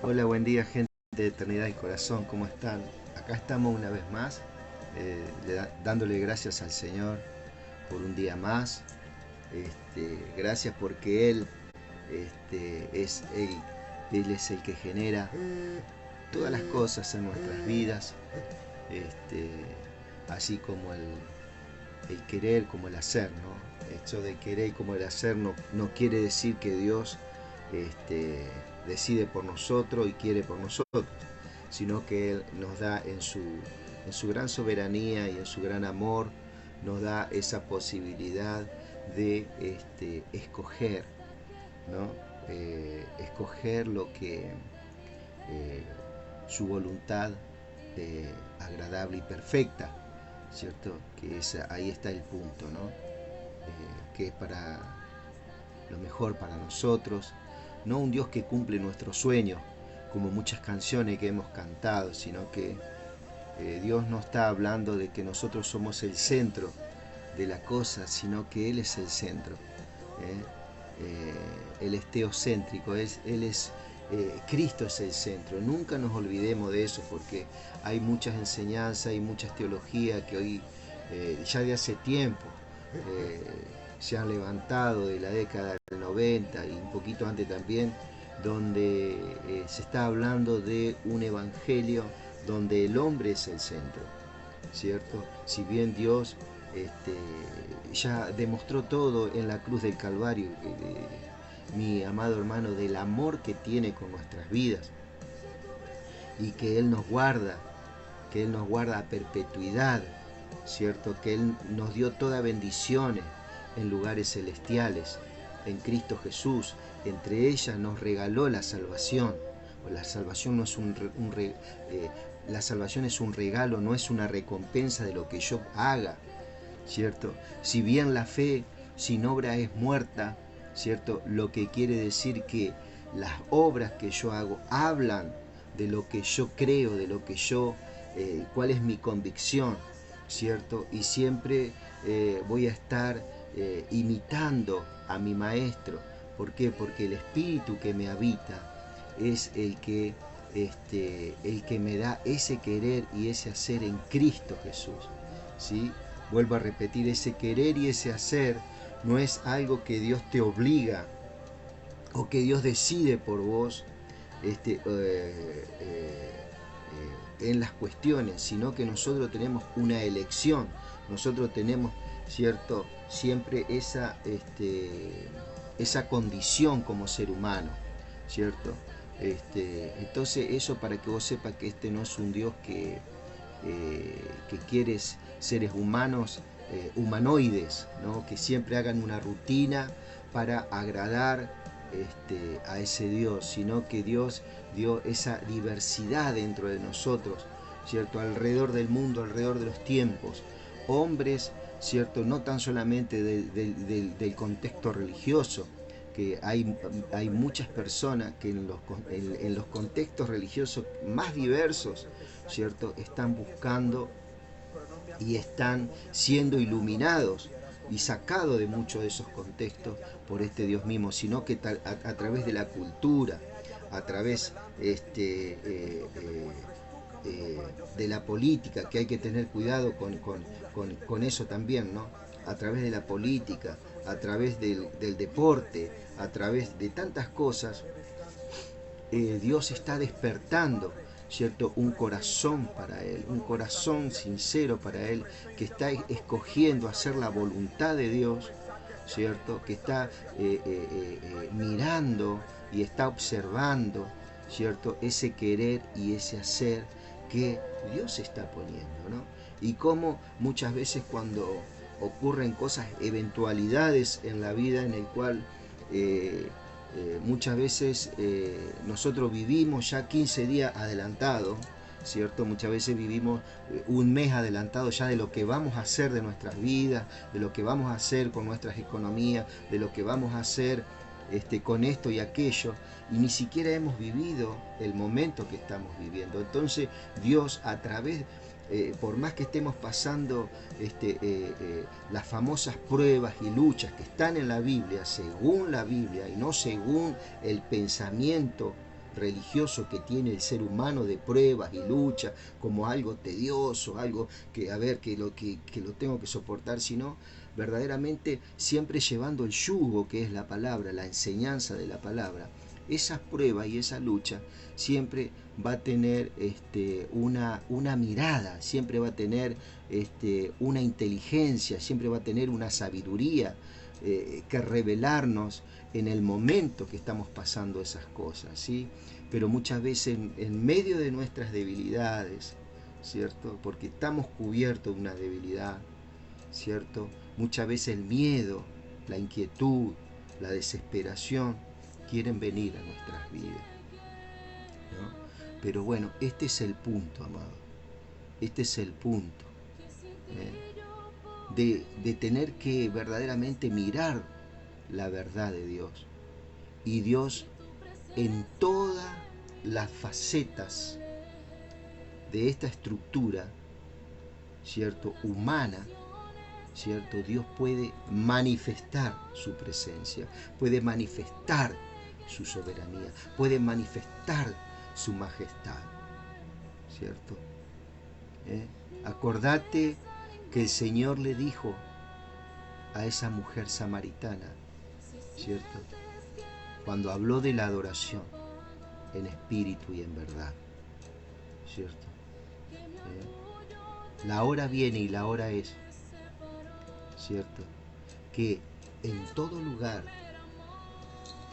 Hola, buen día, gente de Eternidad y Corazón, ¿cómo están? Acá estamos una vez más, dándole gracias al Señor por un día más. Gracias porque Él es el que genera todas las cosas en nuestras vidas, este, así como el querer como el hacer, ¿no? Esto de querer como el hacer no quiere decir que Dios este, decide por nosotros y quiere por nosotros, sino que Él nos da en su gran soberanía y en su gran amor, nos da esa posibilidad de escoger, ¿no? Escoger lo que eh, su voluntad agradable y perfecta, ¿cierto? Ahí está el punto, ¿no? Que es para lo mejor para nosotros, no un Dios que cumple nuestros sueños, como muchas canciones que hemos cantado, sino que Dios no está hablando de que nosotros somos el centro de la cosa, sino que Él es el centro. ¿eh? Él es teocéntrico, Cristo es el centro. Nunca nos olvidemos de eso, porque hay muchas enseñanzas y muchas teologías que hoy, ya de hace tiempo, eh, se han levantado de la década del 90 y un poquito antes también, donde se está hablando de un evangelio donde el hombre es el centro, ¿cierto? Si bien Dios ya demostró todo en la cruz del Calvario, mi amado hermano, del amor que tiene con nuestras vidas y que Él nos guarda a perpetuidad, ¿cierto? Que Él nos dio toda bendiciones en lugares celestiales, en Cristo Jesús. Entre ellas nos regaló la salvación. La salvación no es la salvación es un regalo, no es una recompensa de lo que yo haga, ¿cierto? Si bien la fe sin obra es muerta, ¿cierto? Lo que quiere decir que las obras que yo hago hablan de lo que yo creo, de lo que cuál es mi convicción, ¿cierto? Y siempre voy a estar imitando a mi maestro. ¿Por qué? Porque el espíritu que me habita es el que me da ese querer y ese hacer en Cristo Jesús. ¿Sí? Vuelvo a repetir, ese querer y ese hacer no es algo que Dios te obliga o que Dios decide por vos en las cuestiones, sino que nosotros tenemos una elección, nosotros tenemos, ¿cierto?, siempre esa condición como ser humano, ¿cierto? Entonces eso para que vos sepas que este no es un Dios que quiere seres humanos humanoides, ¿no? Que siempre hagan una rutina para agradar a ese Dios, sino que Dios dio esa diversidad dentro de nosotros, ¿cierto? Alrededor del mundo, alrededor de los tiempos. Hombres, ¿cierto? No tan solamente del contexto religioso, que hay muchas personas que en los contextos religiosos más diversos, ¿cierto? Están buscando y están siendo iluminados y sacados de muchos de esos contextos por este Dios mismo, sino que a través de la cultura, a través de la política, que hay que tener cuidado con eso también, ¿no? A través de la política, a través del deporte, a través de tantas cosas, Dios está despertando, ¿cierto? Un corazón para Él, un corazón sincero para Él, que está escogiendo hacer la voluntad de Dios, ¿cierto? Que está mirando y está observando, ¿cierto? Ese querer y ese hacer que Dios está poniendo, ¿no? Y cómo muchas veces cuando ocurren cosas, eventualidades en la vida en el cual muchas veces nosotros vivimos ya 15 días adelantado, ¿cierto? Muchas veces vivimos un mes adelantado ya de lo que vamos a hacer de nuestras vidas, de lo que vamos a hacer con nuestras economías, de lo que vamos a hacer con esto y aquello, y ni siquiera hemos vivido el momento que estamos viviendo. Entonces Dios a través por más que estemos pasando las famosas pruebas y luchas que están en la Biblia, según la Biblia y no según el pensamiento religioso que tiene el ser humano de pruebas y lucha como algo tedioso, algo que a ver que lo tengo que soportar, sino verdaderamente siempre llevando el yugo que es la palabra, la enseñanza de la palabra. Esas pruebas y esa lucha siempre va a tener una mirada, siempre va a tener una inteligencia, siempre va a tener una sabiduría que revelarnos en el momento que estamos pasando esas cosas, ¿sí? Pero muchas veces en medio de nuestras debilidades, ¿cierto? Porque estamos cubiertos de una debilidad, ¿cierto? Muchas veces el miedo, la inquietud, la desesperación quieren venir a nuestras vidas, ¿no? Pero bueno, este es el punto, amado. Este es el punto. De tener que verdaderamente mirar la verdad de Dios. Y Dios en todas las facetas de esta estructura, ¿cierto?, humana, ¿cierto? Dios puede manifestar su presencia, puede manifestar su soberanía, puede manifestar su majestad, ¿cierto? Acordate que el Señor le dijo a esa mujer samaritana, ¿cierto?, cuando habló de la adoración en espíritu y en verdad, ¿cierto? La hora viene y la hora es, ¿cierto?, que en todo lugar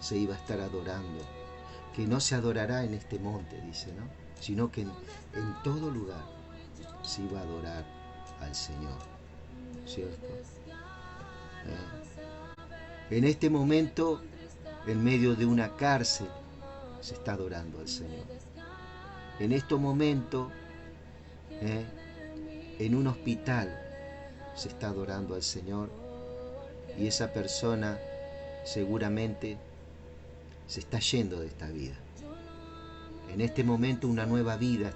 se iba a estar adorando, que no se adorará en este monte, dice, ¿no?, sino que en todo lugar se iba a adorar al Señor, ¿cierto? En este momento, en medio de una cárcel, se está adorando al Señor. En este momento, en un hospital, se está adorando al Señor, y esa persona seguramente se está yendo de esta vida. En este momento una nueva vida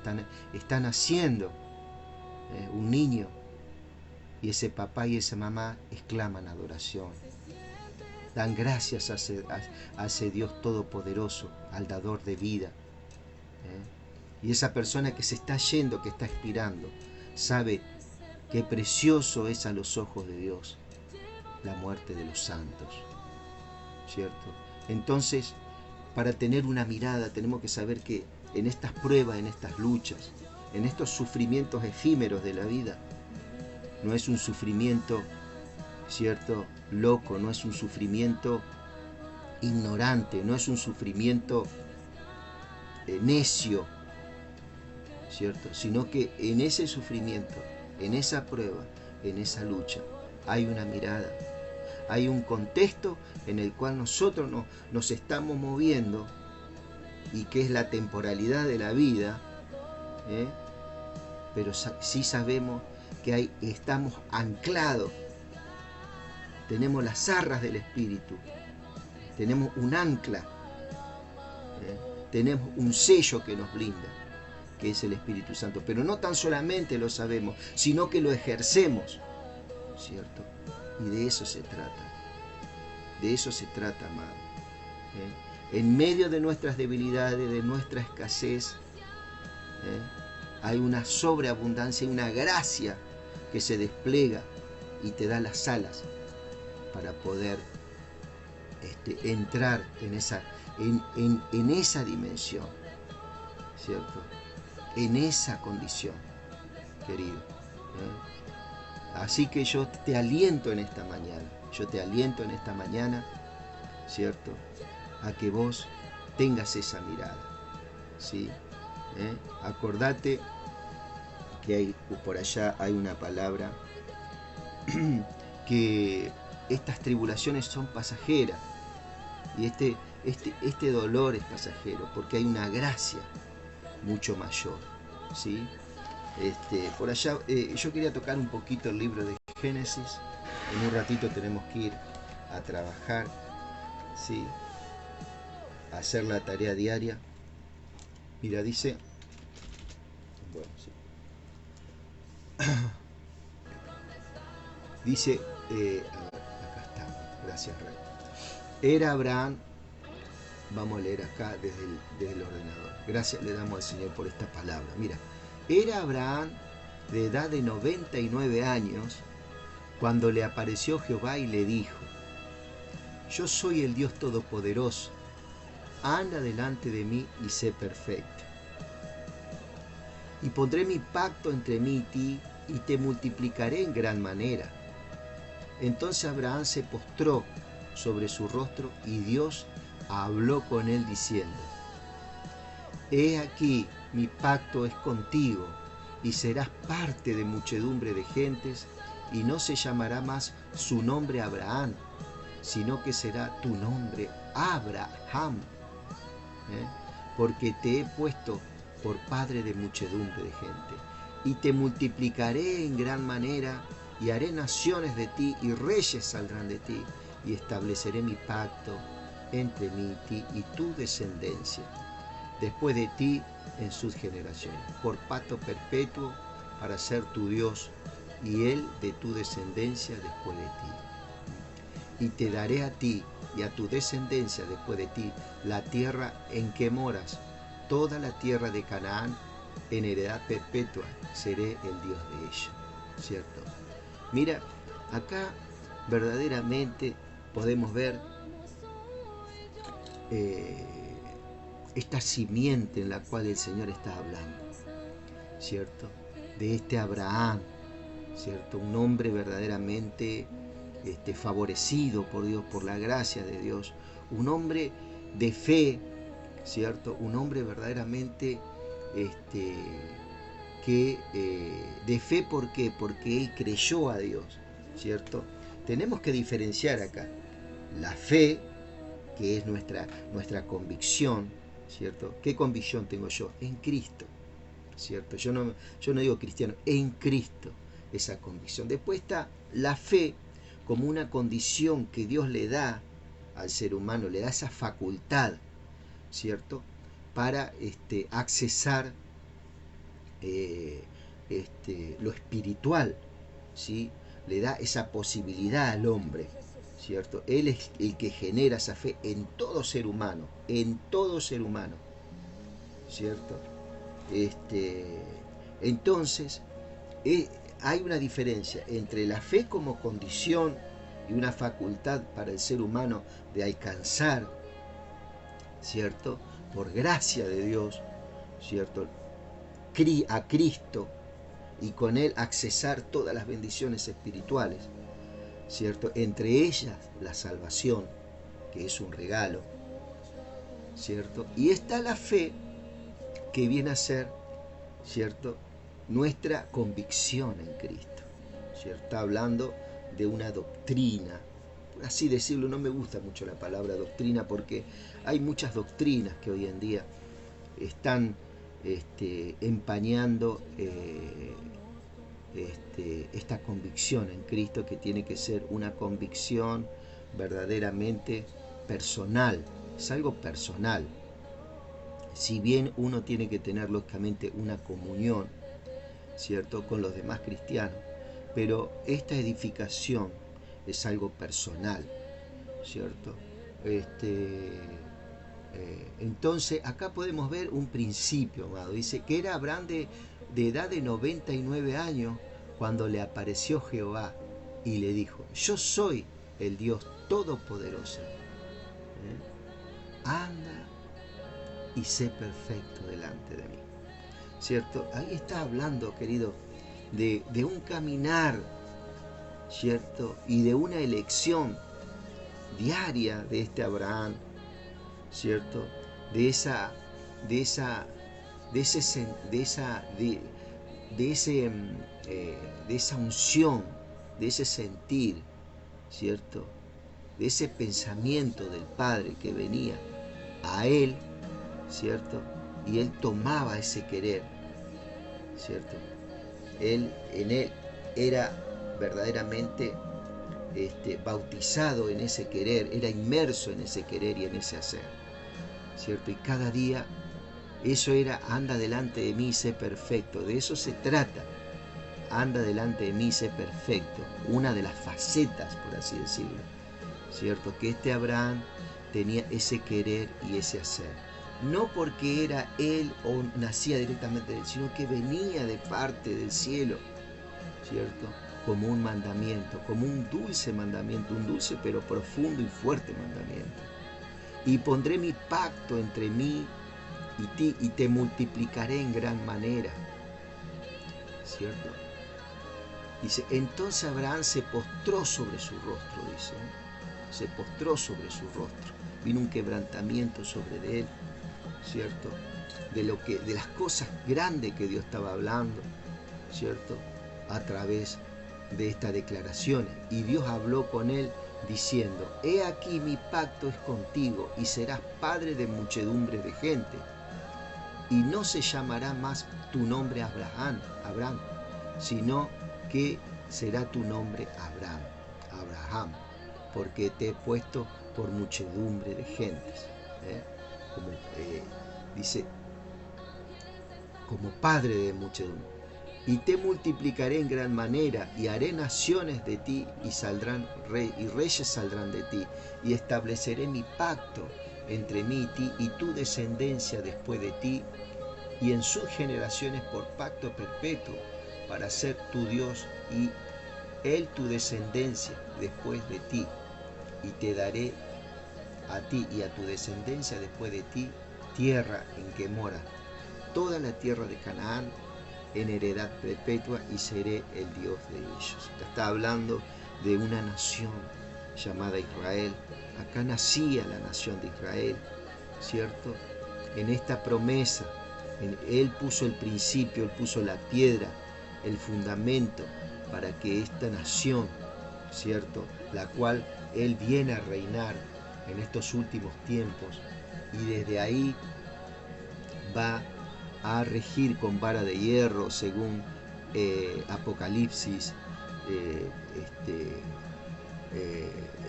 está naciendo, un niño, y ese papá y esa mamá exclaman adoración. Dan gracias a ese Dios todopoderoso, al dador de vida. Y esa persona que se está yendo, que está expirando, sabe qué precioso es a los ojos de Dios la muerte de los santos, ¿cierto? Entonces, para tener una mirada tenemos que saber que en estas pruebas, en estas luchas, en estos sufrimientos efímeros de la vida, no es un sufrimiento, ¿cierto?, loco, no es un sufrimiento ignorante, no es un sufrimiento necio, ¿cierto?, sino que en ese sufrimiento, en esa prueba, en esa lucha, hay una mirada, hay un contexto en el cual nosotros nos estamos moviendo, y que es la temporalidad de la vida, pero sí sabemos que estamos anclados, tenemos las arras del Espíritu, tenemos un ancla, tenemos un sello que nos blinda, que es el Espíritu Santo. Pero no tan solamente lo sabemos, sino que lo ejercemos, ¿cierto? Y de eso se trata. De eso se trata, amado. En medio de nuestras debilidades, de nuestra escasez, hay una sobreabundancia, una gracia que se despliega y te da las alas para poder entrar en esa dimensión, ¿cierto?, en esa condición, querido. Así que yo te aliento en esta mañana, ¿cierto?, a que vos tengas esa mirada, ¿sí? Acordate que por allá hay una palabra que estas tribulaciones son pasajeras, y este dolor es pasajero, porque hay una gracia mucho mayor, ¿sí? Por allá yo quería tocar un poquito el libro de Génesis. En un ratito tenemos que ir a trabajar, ¿sí?, a hacer la tarea diaria. Mira, dice, bueno, sí. Dice, acá está, gracias, Rey. Era Abraham Vamos a leer acá desde el ordenador. Gracias le damos al Señor por esta palabra. Mira, era Abraham de edad de 99 años cuando le apareció Jehová y le dijo: yo soy el Dios Todopoderoso, anda delante de mí y sé perfecto. Y pondré mi pacto entre mí y ti, y te multiplicaré en gran manera. Entonces Abraham se postró sobre su rostro, y Dios habló con él diciendo: he aquí, mi pacto es contigo, y serás parte de muchedumbre de gentes, y no se llamará más su nombre Abraham, sino que será tu nombre Abraham, porque te he puesto por padre de muchedumbre de gente, y te multiplicaré en gran manera, y haré naciones de ti, y reyes saldrán de ti, y estableceré mi pacto entre mí y ti y tu descendencia después de ti en sus generaciones, por pacto perpetuo, para ser tu Dios, y él de tu descendencia después de ti. Y te daré a ti y a tu descendencia después de ti la tierra en que moras, toda la tierra de Canaán, en heredad perpetua seré el Dios de ella. ¿Cierto? Mira, acá verdaderamente podemos ver esta simiente en la cual el Señor está hablando, ¿cierto? De este Abraham, ¿cierto? Un hombre verdaderamente favorecido por Dios, por la gracia de Dios, un hombre de fe, ¿cierto? Un hombre verdaderamente de fe, ¿por qué? Porque él creyó a Dios, ¿cierto? Tenemos que diferenciar acá la fe, que es nuestra convicción, ¿cierto? ¿Qué convicción tengo yo? En Cristo, ¿cierto? Yo no digo cristiano, en Cristo, esa convicción. Después está la fe como una condición que Dios le da al ser humano, le da esa facultad, ¿cierto? Para accesar lo espiritual, ¿sí? Le da esa posibilidad al hombre, ¿cierto? Él es el que genera esa fe en todo ser humano, ¿cierto? Entonces, hay una diferencia entre la fe como condición y una facultad para el ser humano de alcanzar, ¿cierto? Por gracia de Dios, ¿cierto? A Cristo, y con él accesar todas las bendiciones espirituales, ¿cierto? Entre ellas la salvación, que es un regalo, ¿cierto? Y está la fe, que viene a ser, ¿cierto?, nuestra convicción en Cristo, ¿cierto? Está hablando de una doctrina, por así decirlo. No me gusta mucho la palabra doctrina, porque hay muchas doctrinas que hoy en día están empañando esta convicción en Cristo, que tiene que ser una convicción verdaderamente personal. Es algo personal. Si bien uno tiene que tener lógicamente una comunión, ¿cierto?, con los demás cristianos, pero esta edificación es algo personal, ¿cierto? Entonces acá podemos ver un principio, amado. Dice que era Abraham de edad de 99 años cuando le apareció Jehová y le dijo: yo soy el Dios Todopoderoso, anda y sé perfecto delante de mí, ¿cierto? Ahí está hablando, querido, de un caminar, ¿cierto? Y de una elección diaria de este Abraham, ¿cierto? De esa unción, de ese sentir, ¿cierto? De ese pensamiento del Padre que venía a él, ¿cierto? Y él tomaba ese querer, ¿cierto? En él era verdaderamente bautizado en ese querer, era inmerso en ese querer y en ese hacer, ¿cierto? Y cada día eso era: anda delante de mí y sé perfecto. De eso se trata: anda delante de mí y sé perfecto. Una de las facetas, por así decirlo, ¿cierto? Que este Abraham tenía ese querer y ese hacer. No porque era él o nacía directamente de él, sino que venía de parte del cielo, ¿cierto? Como un mandamiento, como un dulce mandamiento, un dulce pero profundo y fuerte mandamiento. Y pondré mi pacto entre mí y ti, y te multiplicaré en gran manera, ¿cierto? Dice, entonces Abraham se postró sobre su rostro, dice, se postró sobre su rostro. Vino un quebrantamiento sobre él, ¿cierto? De las cosas grandes que Dios estaba hablando, ¿cierto? A través de estas declaraciones. Y Dios habló con él diciendo, he aquí mi pacto es contigo y serás padre de muchedumbre de gente. Y no se llamará más tu nombre Abraham, sino que será tu nombre Abraham, porque te he puesto por muchedumbre de gentes. Dice, como padre de muchedumbre. Y te multiplicaré en gran manera, y haré naciones de ti, y reyes saldrán de ti, y estableceré mi pacto entre mí y ti, y tu descendencia después de ti, y en sus generaciones por pacto perpetuo, para ser tu Dios, y él tu descendencia después de ti. Y te daré a ti y a tu descendencia después de ti tierra en que mora toda la tierra de Canaán en heredad perpetua, y seré el Dios de ellos. Está hablando de una nación llamada Israel. Acá nacía la nación de Israel, ¿cierto? En esta promesa, él puso el principio, él puso la piedra, el fundamento para que esta nación, ¿cierto?, la cual él viene a reinar en estos últimos tiempos, y desde ahí va a regir con vara de hierro, según Apocalipsis.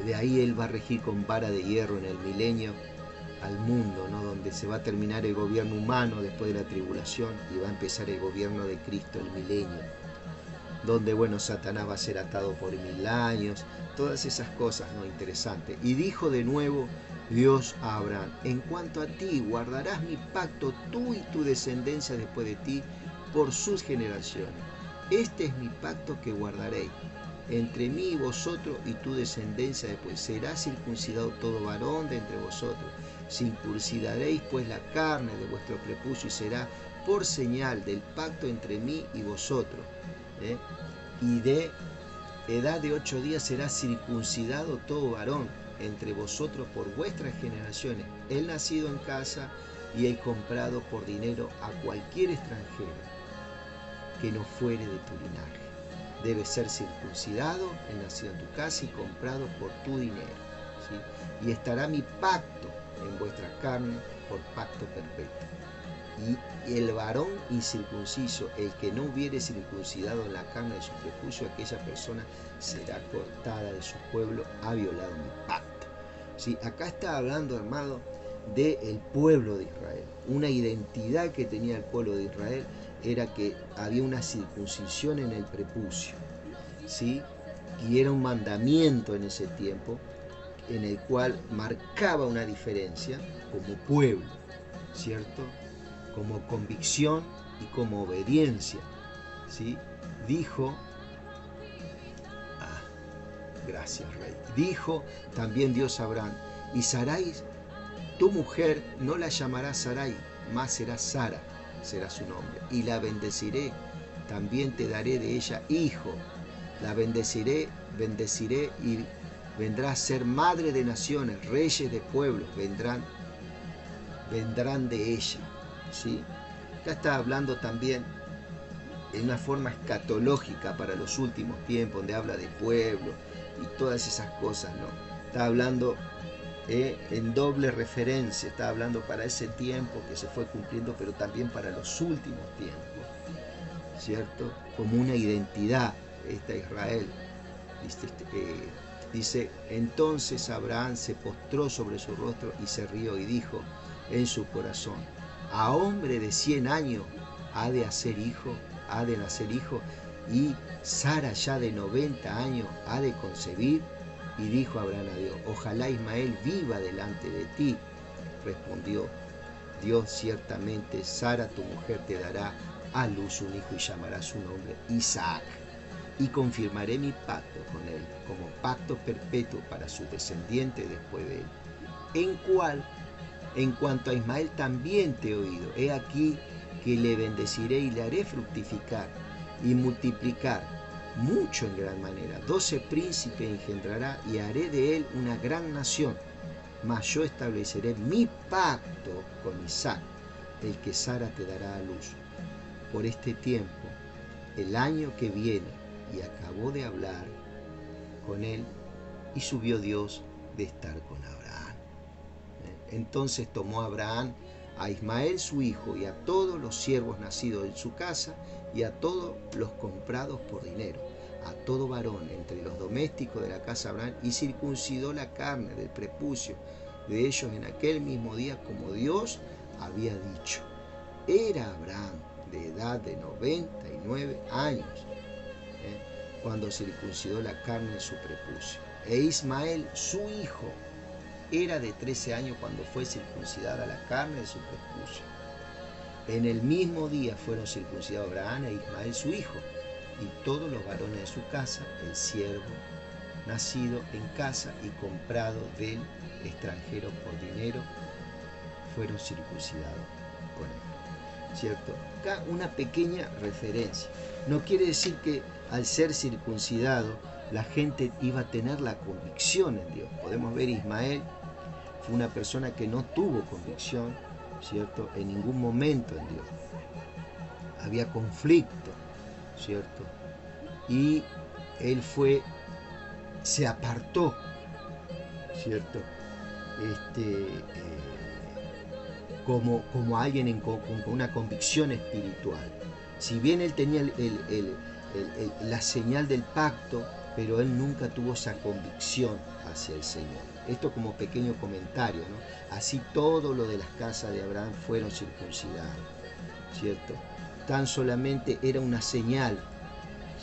De ahí él va a regir con vara de hierro en el milenio al mundo, ¿no?, donde se va a terminar el gobierno humano después de la tribulación, y va a empezar el gobierno de Cristo, el milenio, donde, bueno, Satanás va a ser atado por 1000 años, todas esas cosas, ¿no?, interesantes. Y dijo de nuevo Dios a Abraham, en cuanto a ti, guardarás mi pacto, tú y tu descendencia después de ti, por sus generaciones. Este es mi pacto que guardaré entre mí y vosotros y tu descendencia después. Será circuncidado todo varón de entre vosotros. Circuncidaréis pues la carne de vuestro prepucio, y será por señal del pacto entre mí y vosotros. Y de edad de 8 días será circuncidado todo varón entre vosotros por vuestras generaciones, el nacido en casa y el comprado por dinero a cualquier extranjero que no fuere de tu linaje. Debe ser circuncidado, el nacido en tu casa y comprado por tu dinero, ¿sí? Y estará mi pacto en vuestra carne por pacto perpetuo. Y el varón incircunciso, el que no hubiere circuncidado en la carne de su prepucio, aquella persona será cortada de su pueblo, ha violado mi pacto. ¿Sí? Acá está hablando, hermano, del pueblo de Israel. Una identidad que tenía el pueblo de Israel era que había una circuncisión en el prepucio, ¿sí? Y era un mandamiento en ese tiempo, en el cual marcaba una diferencia como pueblo, ¿cierto?, como convicción y como obediencia, ¿sí? Dijo, gracias, Rey. Dijo también Dios a Abraham, y Sarai, tu mujer, no la llamarás Sarai, más será Sara, será su nombre, y la bendeciré, también te daré de ella hijo, la bendeciré y vendrá a ser madre de naciones, reyes de pueblos vendrán de ella, ¿sí? Acá está hablando también en una forma escatológica para los últimos tiempos, donde habla de pueblo y todas esas cosas, ¿no? Está hablando en doble referencia, está hablando para ese tiempo que se fue cumpliendo, pero también para los últimos tiempos, ¿cierto? Como una identidad, esta Israel. Dice, entonces Abraham se postró sobre su rostro y se rió y dijo en su corazón, a hombre de 100 años ha de nacer hijo, y Sara ya de 90 años ha de concebir. Y dijo Abraham a Dios, ojalá Ismael viva delante de ti. Respondió Dios, ciertamente Sara tu mujer te dará a luz un hijo y llamará su nombre Isaac. Y confirmaré mi pacto con él como pacto perpetuo para su descendiente después de él. En cuanto a Ismael también te he oído. He aquí que le bendeciré y le haré fructificar y multiplicar mucho en gran manera. 12 príncipes engendrará y haré de él una gran nación. Mas yo estableceré mi pacto con Isaac, el que Sara te dará a luz. Por este tiempo, el año que viene, y acabó de hablar con él, y subió Dios de estar con Abraham. Entonces tomó Abraham a Ismael su hijo y a todos los siervos nacidos en su casa y a todos los comprados por dinero, a todo varón entre los domésticos de la casa de Abraham, y circuncidó la carne del prepucio de ellos en aquel mismo día, como Dios había dicho. Era Abraham de edad de 99 años cuando circuncidó la carne de su prepucio. E Ismael, su hijo, era de 13 años cuando fue circuncidada la carne de su prepucio. En el mismo día fueron circuncidados Abraham e Ismael, su hijo, y todos los varones de su casa, el siervo nacido en casa y comprado del extranjero por dinero, fueron circuncidados con él. ¿Cierto? Acá una pequeña referencia. No quiere decir que al ser circuncidado la gente iba a tener la convicción en Dios. Podemos ver Ismael fue una persona que no tuvo convicción, ¿cierto?, en ningún momento en Dios. Había conflicto, ¿cierto? Y él se apartó, ¿cierto? Como alguien con una convicción espiritual. Si bien él tenía la señal del pacto, pero él nunca tuvo esa convicción hacia el Señor. Esto como pequeño comentario, ¿no? Así todo lo de las casas de Abraham fueron circuncidados, ¿cierto? Tan solamente era una señal,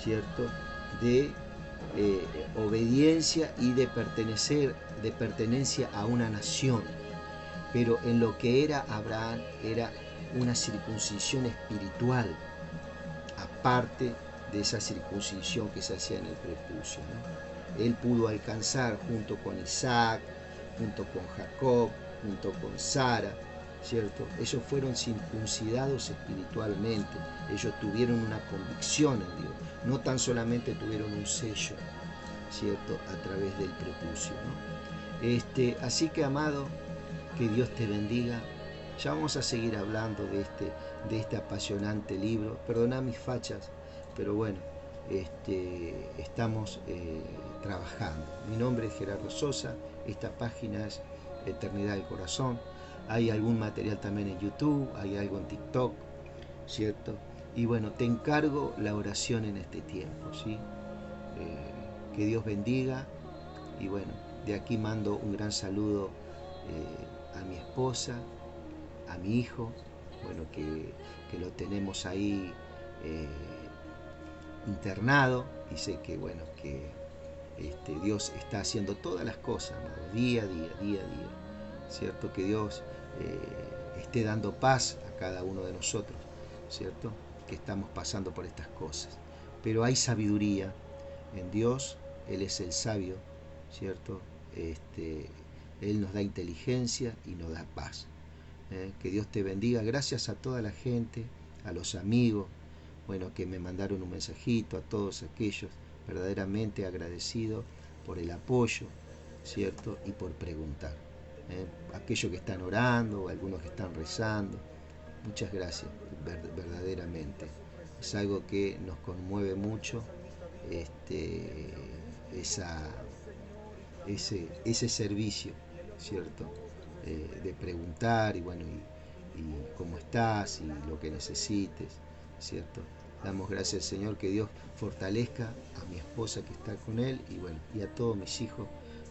¿cierto?, de obediencia y de pertenencia a una nación. Pero en lo que era Abraham era una circuncisión espiritual, aparte de esa circuncisión que se hacía en el prepucio, ¿no? Él pudo alcanzar junto con Isaac, junto con Jacob, junto con Sara, ¿cierto? Ellos fueron circuncidados espiritualmente, ellos tuvieron una convicción en Dios, no tan solamente tuvieron un sello, ¿cierto?, a través del prepucio, ¿no? Así que, amado, que Dios te bendiga. Ya vamos a seguir hablando de este apasionante libro. Perdona mis fachas, pero bueno, estamos trabajando. Mi nombre es Gerardo Sosa, esta página es Eternidad del Corazón. Hay algún material también en YouTube, hay algo en TikTok, ¿cierto? Y bueno, te encargo la oración en este tiempo, ¿sí? Que Dios bendiga. Y bueno, de aquí mando un gran saludo a mi esposa, a mi hijo, bueno, que lo tenemos ahí internado, y sé que, bueno, que Dios está haciendo todas las cosas, amado, día a día, ¿cierto? Que Dios esté dando paz a cada uno de nosotros, ¿cierto?, que estamos pasando por estas cosas. Pero hay sabiduría en Dios, Él es el sabio, ¿cierto? Él nos da inteligencia y nos da paz. Que Dios te bendiga. Gracias a toda la gente, a los amigos, bueno, que me mandaron un mensajito, a todos aquellos, verdaderamente agradecido por el apoyo, ¿cierto?, y por preguntar. Aquellos que están orando, algunos que están rezando, muchas gracias, verdaderamente. Es algo que nos conmueve mucho, ese servicio, ¿cierto?, de preguntar y bueno, y cómo estás y lo que necesites, ¿cierto? Damos gracias al Señor, que Dios fortalezca a mi esposa que está con Él, y bueno, y a todos mis hijos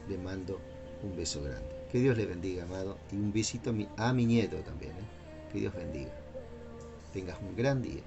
le mando un beso grande. Que Dios le bendiga, amado, y un besito a mi nieto también, Que Dios bendiga. Tengas un gran día.